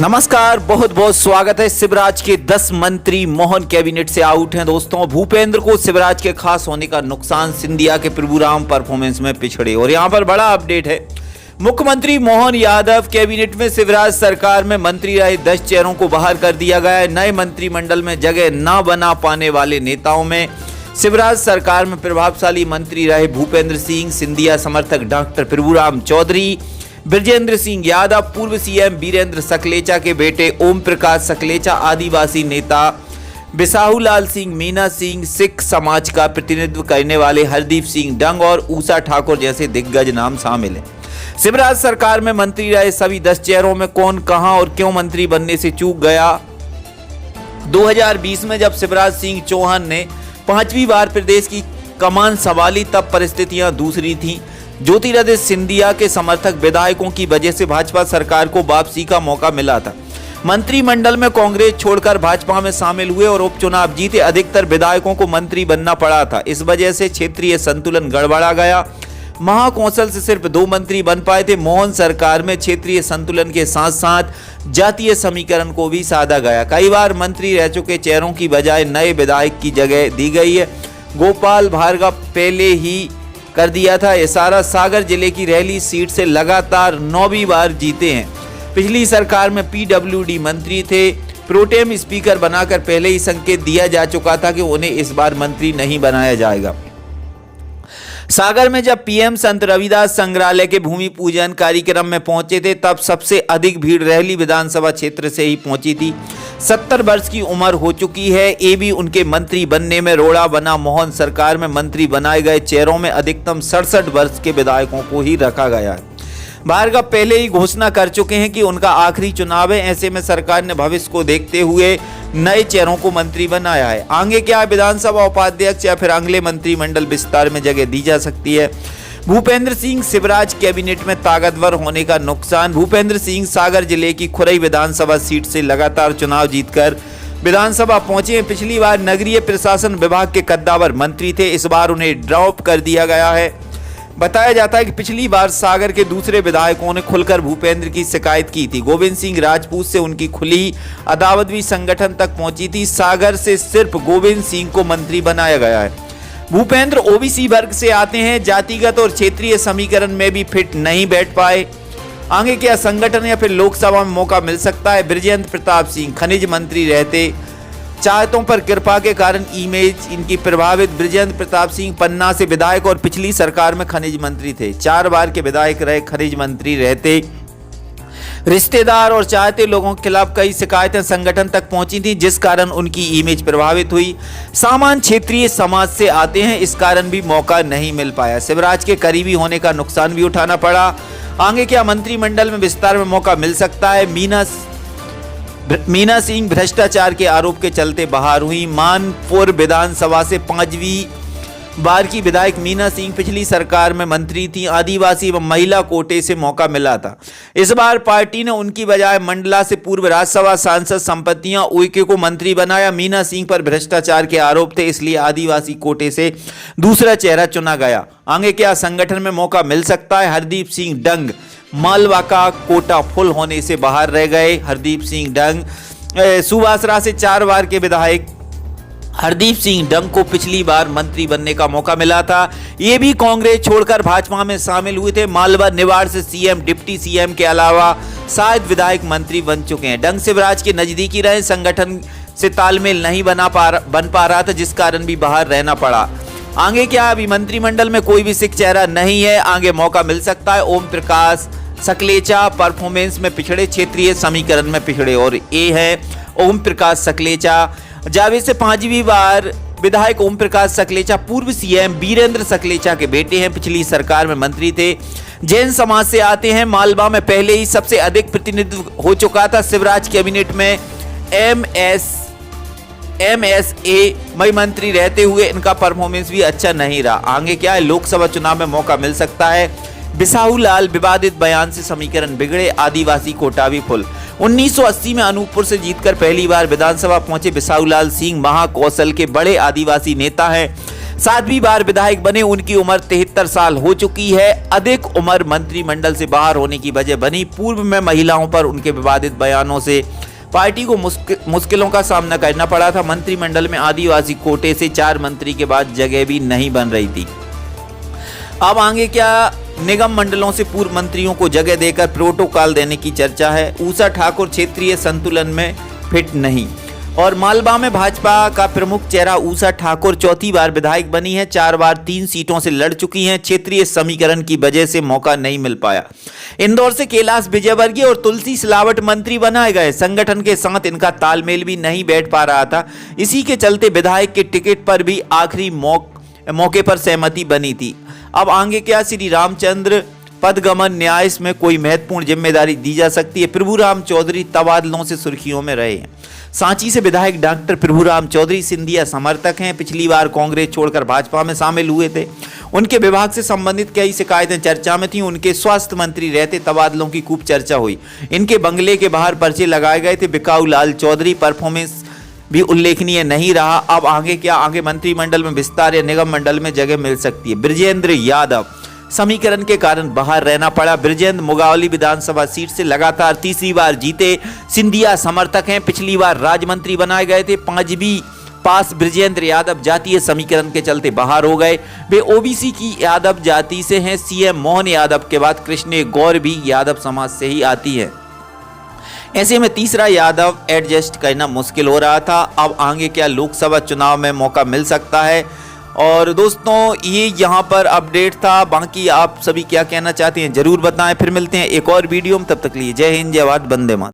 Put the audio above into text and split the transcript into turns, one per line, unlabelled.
नमस्कार, बहुत बहुत स्वागत है। शिवराज के 10 मंत्री मोहन कैबिनेट से आउट हैं। दोस्तों, भूपेंद्र को शिवराज के खास होने का नुकसान, सिंधिया के प्रभुराम परफॉर्मेंस में पिछड़े। और यहां पर बड़ा अपडेट है, मुख्यमंत्री मोहन यादव कैबिनेट में शिवराज सरकार में मंत्री रहे 10 चेहरों को बाहर कर दिया गया है। नए मंत्रिमंडल में जगह न बना पाने वाले नेताओं में शिवराज सरकार में प्रभावशाली मंत्री रहे भूपेंद्र सिंह, सिंधिया समर्थक डॉक्टर प्रभुराम चौधरी, ब्रजेंद्र सिंह यादव, पूर्व सीएम वीरेंद्र सकलेचा के बेटे ओम प्रकाश सकलेचा, आदिवासी नेता बिसाहूलाल सिंह मीना सिंह, सिख समाज का प्रतिनिधित्व करने वाले हरदीप सिंह डंग और ऊषा ठाकुर जैसे दिग्गज नाम शामिल हैं। शिवराज सरकार में मंत्री रहे सभी 10 चेहरों में कौन, कहां और क्यों मंत्री बनने से चूक गया? 2020 में जब शिवराज सिंह चौहान ने 5वीं बार प्रदेश की कमान संभाली, तब परिस्थितियां दूसरी थीं। ज्योतिरादित्य सिंधिया के समर्थक विधायकों की वजह से भाजपा सरकार को वापसी का मौका मिला था। मंत्रिमंडल में कांग्रेस छोड़कर भाजपा में शामिल हुए और उपचुनाव जीते अधिकतर विधायकों को मंत्री बनना पड़ा था। इस वजह से क्षेत्रीय संतुलन गड़बड़ा गया। महाकौंसिल से सिर्फ 2 मंत्री बन पाए थे। मोहन सरकार में क्षेत्रीय संतुलन के साथ साथ जातीय समीकरण को भी साधा गया। कई बार मंत्री रह चुके चेहरों की बजाय नए विधायक की जगह दी गई है। गोपाल भार्गव पहले ही कर दिया था। इसारा सागर जिले की रैली सीट से लगातार 9वीं बार जीते हैं। पिछली सरकार में पीडब्ल्यूडी मंत्री थे। प्रोटेम स्पीकर बनाकर पहले ही संकेत दिया जा चुका था कि उन्हें इस बार मंत्री नहीं बनाया जाएगा। सागर में जब पीएम संत रविदास संग्रहालय के भूमि पूजन कार्यक्रम में पहुंचे थे, तब सबसे अधिक भीड़ रहली विधानसभा क्षेत्र से ही पहुंची थी। 70 वर्ष की उम्र हो चुकी है। ये भी उनके मंत्री बनने में रोड़ा बना। मोहन सरकार में मंत्री बनाए गए चेहरों में अधिकतम 67 वर्ष के विधायकों को ही रखा गया है। भार्गव पहले ही घोषणा कर चुके हैं कि उनका आखिरी चुनाव है। ऐसे में सरकार ने भविष्य को देखते हुए नए चेहरों को मंत्री बनाया है। आगे क्या विधानसभा उपाध्यक्ष या फिर अगले मंत्रिमंडल विस्तार में जगह दी जा सकती है। भूपेंद्र सिंह शिवराज कैबिनेट में ताकतवर होने का नुकसान। भूपेंद्र सिंह सागर जिले की खुरई विधानसभा सीट से लगातार चुनाव जीतकर विधानसभा पहुंचे। पिछली बार नगरीय प्रशासन विभाग के कद्दावर मंत्री थे। इस बार उन्हें ड्रॉप कर दिया गया है। बताया जाता है कि पिछली बार सागर के दूसरे विधायकों ने खुलकर भूपेंद्र की शिकायत की थी। गोविंद सिंह राजपूत से उनकी खुली अदावत भी संगठन तक पहुंची थी। सागर से सिर्फ गोविंद सिंह को मंत्री बनाया गया है। भूपेंद्र ओबीसी वर्ग से आते हैं। जातिगत और क्षेत्रीय समीकरण में भी फिट नहीं बैठ पाए। आगे क्या संगठन या फिर लोकसभा में मौका मिल सकता है? बृजेंद्र प्रताप सिंह खनिज मंत्री रहते। चाहतों पर कृपा के कारण इमेज इनकी प्रभावित। बृजेंद्र प्रताप सिंह पन्ना से विधायक और पिछली सरकार में खनिज मंत्री थे। 4 बार के विधायक रहे, खनिज मंत्री रहते। रिश्तेदार और चाहते लोगों के खिलाफ कई शिकायतें संगठन तक पहुंची थी, जिस कारण उनकी इमेज प्रभावित हुई। सामान्य क्षेत्रीय समाज से आते हैं, इस कारण भी मौका नहीं मिल पाया। शिवराज के करीबी होने का नुकसान भी उठाना पड़ा। आगे क्या मंत्रिमंडल में विस्तार में मौका मिल सकता है? मीना सिंह भ्रष्टाचार के आरोप के चलते बाहर हुई। मानपुर विधानसभा से 5वीं बार की विधायक मीना सिंह पिछली सरकार में मंत्री थी। आदिवासी व महिला कोटे से मौका मिला था। इस बार पार्टी ने उनकी बजाय मंडला से पूर्व राज्यसभा सांसद संपत्तियां उइके को मंत्री बनाया। मीना सिंह पर भ्रष्टाचार के आरोप थे, इसलिए आदिवासी कोटे से दूसरा चेहरा चुना गया। आगे क्या संगठन में मौका मिल सकता है? हरदीप सिंह डंग मालवा का कोटा फुल होने से बाहर रह गए। हरदीप सिंह डंग सुवासरा से 4 बार के विधायक हरदीप सिंह डंग को पिछली बार मंत्री बनने का मौका मिला था। ये भी कांग्रेस छोड़कर भाजपा में शामिल हुए थे। मालवा निवाड़ से सीएम, डिप्टी सीएम के अलावा शायद विधायक मंत्री बन चुके हैं। डंग शिवराज के नजदीकी रहे। संगठन से तालमेल नहीं बन पा रहा था, जिस कारण भी बाहर रहना पड़ा। आगे क्या अभी मंत्रिमंडल में कोई भी सिख चेहरा नहीं है। आगे मौका मिल सकता है। ओम प्रकाश सकलेचा परफॉर्मेंस में पिछड़े, क्षेत्रीय समीकरण में पिछड़े, और ये है ओम प्रकाश सकलेचा। जावे से 5वीं बार विधायक ओम प्रकाश सकलेचा पूर्व सीएम वीरेंद्र सकलेचा के बेटे हैं। पिछली सरकार में मंत्री थे। जैन समाज से आते हैं। मालवा में पहले ही सबसे अधिक प्रतिनिधित्व हो चुका था। शिवराज कैबिनेट में एमएसए मई मंत्री रहते हुए इनका परफॉर्मेंस भी अच्छा नहीं रहा। आगे क्या है? लोकसभा चुनाव में मौका मिल सकता है। बिसाहूलाल विवादित बयान से समीकरण बिगड़े। आदिवासी कोटा भी फुल। 1980 में अनूपपुर से जीतकर पहली बार विधानसभा पहुंचे बिसाहूलाल सिंह महाकौशल के बड़े आदिवासी नेता हैं। सातवीं बार विधायक बने, उनकी उम्र 73 साल हो चुकी है। अधिक उम्र मंत्रिमंडल से बाहर होने की वजह बनी। पूर्व में महिलाओं पर उनके विवादित बयानों से पार्टी को मुश्किलों का सामना करना पड़ा था। मंत्रिमंडल में आदिवासी कोटे से 4 मंत्री के बाद जगह भी नहीं बन रही थी। अब आगे क्या निगम मंडलों से पूर्व मंत्रियों को जगह देकर प्रोटोकॉल देने की चर्चा है। ऊषा ठाकुर क्षेत्रीय संतुलन में फिट नहीं। और मालवा में भाजपा का प्रमुख चेहरा ऊषा ठाकुर चौथी बार विधायक बनी है। 4 बार 3 सीटों से लड़ चुकी हैं। क्षेत्रीय समीकरण की वजह से मौका नहीं मिल पाया। इंदौर से कैलाश विजयवर्गीय और तुलसी सिलावट मंत्री बनाए गए। संगठन के साथ इनका तालमेल भी नहीं बैठ पा रहा था। इसी के चलते विधायक के टिकट पर भी आखिरी मौके पर सहमति बनी थी। अब आगे क्या, श्री रामचंद्र पदगमन न्यास में कोई महत्वपूर्ण जिम्मेदारी दी जा सकती है। प्रभुराम चौधरी तबादलों से सुर्खियों में रहे हैं। सांची से विधायक डॉक्टर प्रभुराम चौधरी सिंधिया समर्थक हैं। पिछली बार कांग्रेस छोड़कर भाजपा में शामिल हुए थे। उनके विभाग से संबंधित कई शिकायतें चर्चा में थी। उनके स्वास्थ्य मंत्री रहते तबादलों की खूब चर्चा हुई। इनके बंगले के बाहर पर्चे लगाए गए थे। बिकाऊ लाल चौधरी परफॉर्मेंस भी उल्लेखनीय नहीं रहा। अब आगे क्या, आगे मंत्रिमंडल में विस्तार या निगम मंडल में जगह मिल सकती है। बृजेंद्र यादव समीकरण के कारण बाहर रहना पड़ा। बृजेंद्र मुगावली विधानसभा सीट से लगातार तीसरी बार जीते सिंधिया समर्थक हैं। पिछली बार राज्य मंत्री बनाए गए थे। 5वीं पास बृजेंद्र यादव जातीय समीकरण के चलते बाहर हो गए। वे ओबीसी की यादव जाति से हैं। सीएम मोहन यादव के बाद कृष्ण गौर भी यादव समाज से ही आती है। ऐसे में तीसरा यादव एडजस्ट करना मुश्किल हो रहा था। अब आगे क्या, लोकसभा चुनाव में मौका मिल सकता है। और दोस्तों ये यहाँ पर अपडेट था। बाकी आप सभी क्या कहना चाहते हैं जरूर बताएं। फिर मिलते हैं एक और वीडियो में, तब तक लिए जय हिंद, जय भारत, वंदे मातरम।